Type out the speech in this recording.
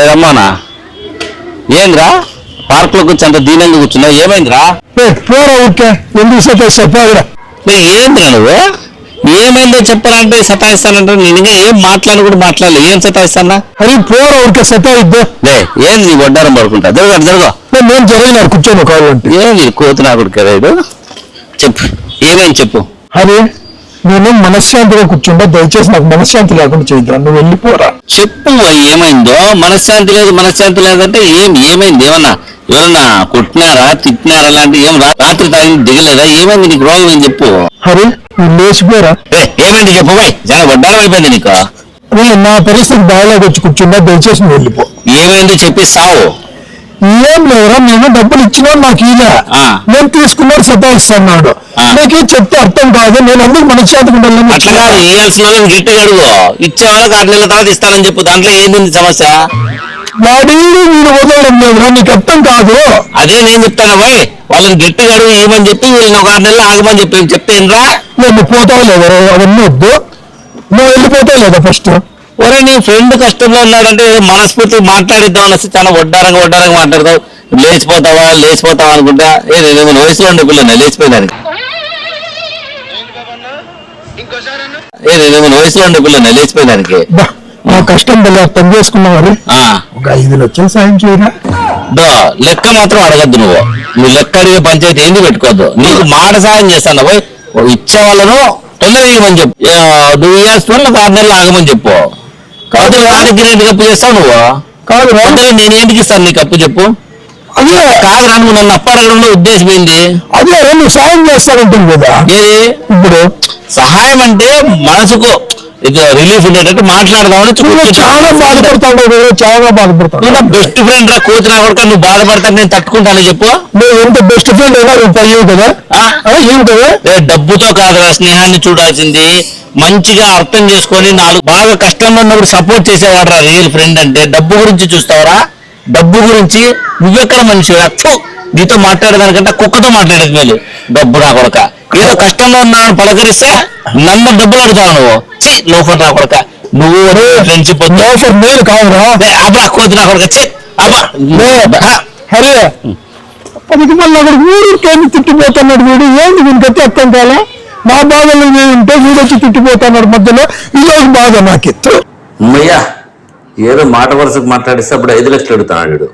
రమ్మానా ఏంద్రా పార్క్ లో కూర్చొని అంత దీనంగా కూర్చున్నావు, ఏమైందిరా? పోరా ఊరికే ఎందుకు సతాయిస్తా? ఏంద్రా నువ్వు? ఏమైందో చెప్పాలంటే సతాయిస్తానంటే నేను ఏం మాట్లాడి కూడా మాట్లాడలేదు. ఏం సతాయిస్తానా? అది పోరా ఊరికే సతాయిద్దు. ఏంది నీ వడ్డారం పడుకుంటా? జరగ నేను జరిగినారు కూర్చోను కావాలంటే. ఏంది కోతున్నా కొడుకు రైడు? చెప్పు, ఏమైంది చెప్పు. అది నేను మనశ్శాంతిగా కూర్చుంటా, దయచేసి నాకు మనశ్శాంతి లేకుండా చేయద్దా, నువ్వు వెళ్ళిపోరా. చెప్పు ఏమైందో. మనశ్శాంతి లేదంటే ఏమైంది? ఏమన్నా కొట్టినారా, తిట్టినారా? అలాంటి ఏం రాత్రి తాగి దిగలేదా? ఏమైంది నీకు? రోగం ఏం చెప్పు. హరి నువ్వు లేచిపోరా. ఏమైంది చెప్పు బాయ్. చాలా వడ్డారం అయిపోయింది నీకు. నా పరిస్థితి బాగాలేక వచ్చి కూర్చుంటా, దయచేసి నువ్వు వెళ్ళిపో. ఏమైందో చెప్పిస్తావు. ఏం లేదురా, నేను డబ్బులు ఇచ్చినా నాకు ఇలా నేను తీసుకున్నాడు సతాయిస్తున్నాడు. నాకేం చెప్తే అర్థం కాదు. నేను అందరికి మనశ్శాంతిగా ఉండాలని. అట్లా కాదు, ఇవ్వాల్సిన గట్టిగా అడుగు. ఇచ్చేవాళ్ళకి 6 నెలల తర్వాత ఇస్తానని చెప్పు. దాంట్లో ఏంది సమస్య? వాడి వీడు వదలడం లేదురా, నీకు అర్థం కాదు. అదే నేను చెప్తాను బాయ్. వాళ్ళని గట్టిగా అడుగు ఏమని చెప్పి వీళ్ళని ఒక 6 నెలలు ఆగమని చెప్పి చెప్తేనరా. నువ్వు పోతావు లేదా? అవన్నీ వద్దు, నువ్వు వెళ్ళిపోతావు లేదా ఫస్ట్? ఒరే నీ ఫ్రెండ్ కష్టంలో ఉన్నాడంటే మనస్ఫూర్తిగా మాట్లాడిద్దామని వస్తే చాలా వడ్డారంగా మాట్లాడతావు. లేచిపోతావా అనుకుంటా. నేను వయసులో ఉండే పిల్లలు లేచిపోయేదానికి. వయసులో ఉండే పిల్లలు లేచిపోయేదానికి. కష్టం వల్ల అర్థం చేసుకున్నావు. ఒక 5 లక్షలు సాయం చేయరా. లెక్క మాత్రం అడగద్దు. నువ్వు లెక్క అడిగే పంచాయతీ ఏంది పెట్టుకోవద్దు. నీకు మాట సాయం చేస్తాను పోయి. ఇచ్చే వాళ్ళను తొందరగా ఇవ్వమని చెప్పు. నువ్వు ఇవ్వాల్సిన 6 నెలలు ఆగమని చెప్పు. కాదు వాడికి రేటు అప్పు చేస్తావు నువ్వు. కాదు నేను ఏంటికి ఇస్తాను నీకు అప్పు చెప్పు. అదే కాదురా, నువ్వు నన్ను అప్పడగడంలో ఉద్దేశం ఏంది? అదే నువ్వు సాయం చేస్తానంటుంది కదా. ఏది ఇప్పుడు సహాయం అంటే మనసుకు రిలీఫ్ ఉండేటట్టు మాట్లాడదామని. చాలా బాధపడతాడు. బెస్ట్ ఫ్రెండ్ రా కూతురా కొడుక. నువ్వు బాధపడతాను, నేను తట్టుకుంటాను చెప్పు. నువ్వు ఎంత బెస్ట్ ఫ్రెండ్ అయినా ఏం కదా. ఏం కదా? డబ్బుతో కాదురా స్నేహాన్ని చూడాల్సింది. మంచిగా అర్థం చేసుకొని బాగా కష్టంలో ఉన్నప్పుడు సపోర్ట్ చేసేవాడు రా రియల్ ఫ్రెండ్ అంటే. డబ్బు గురించి చూస్తావరా? డబ్బు గురించి నువ్వెక్కడ మనిషి? నీతో మాట్లాడేదానికంటే కుక్కతో మాట్లాడేది మేలు. డబ్బు రా కొడక. ఏదో కష్టంలో ఉన్నాను పలకరిస్తే నన్ను డబ్బులు అడుగుతావు నువ్వు. లోఫర్ రా కొడక. నువ్వు ఫ్రెండ్షిప్ లోఫర్ నేను కాదురా. అబ్బా కోతి రా కొడక. హరే పదికి మళ్ళీ ఊరికేమి తిట్టిపోతున్నాడు వీడు. ఏంది వీడికైతే అర్థం కాలే. నా బాధలు ఉంటే వీడొచ్చి తిట్టిపోతున్నాడు మధ్యలో. ఇదో బాధ నాకెత్తు. అమ్మయ్యా ఏదో మాట వరుసకు మాట్లాడిస్తే అప్పుడు 5 లక్షలు అడుగుతాడు.